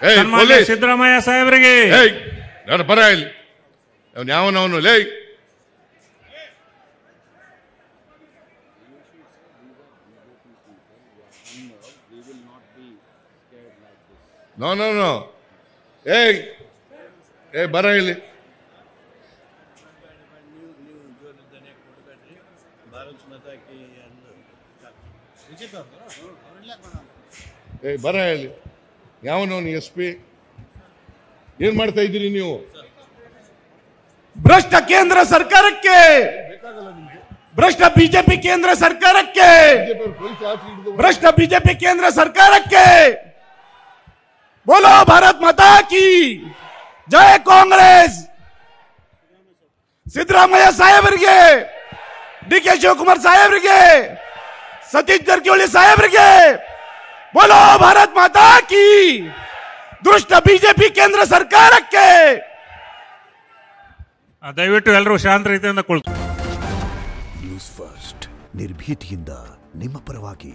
ಸನ್ಮಾನ್ಯ ಸಿದ್ದರಾಮಯ್ಯ ಸಾಹೇಬರಿಗೆ ಬರ ಇಲ್ಲಿ ಯಾವನವನು ಲೇ ನೋ ನೋ ನೋ ಬರ ಇಲ್ಲಿ ಬರ ಇಲ್ಲಿ ಯಾವನವನು SP ಏನ್ ಮಾಡ್ತಾ ಇದ್ದೀರಿ ನೀವು ಭ್ರಷ್ಟ ಕೇಂದ್ರ ಸರ್ಕಾರಕ್ಕೆ ಭ್ರಷ್ಟ ಬಿಜೆಪಿ ಕೇಂದ್ರ ಸರ್ಕಾರಕ್ಕೆ ಭ್ರಷ್ಟ ಬಿಜೆಪಿ ಕೇಂದ್ರ ಸರ್ಕಾರಕ್ಕೆ बोलो भारत माता की जय कांग्रेस ಸಿದ್ದರಾಮಯ್ಯ ಸಾಹೇಬರಿಗೆ DK ಶಿವಕುಮಾರ್ ಸಾಹೇಬರಿಗೆ ಸತೀಶ್ ಜಾರಕಿಹೊಳಿ ಸಾಹೇಬರಿಗೆ बोलो भारत माता की ದುಷ್ಟ ಬಿಜೆಪಿ ಕೇಂದ್ರ ಸರ್ಕಾರಕ್ಕೆ ದಯವಿಟ್ಟು ಎಲ್ಲರೂ ಶಾಂತ ರೀತಿಯಿಂದ ನ್ಯೂಸ್ ಫಸ್ಟ್ ನಿರ್ಭೀತಿಯಿಂದ ನಿಮ್ಮ ಪರವಾಗಿ.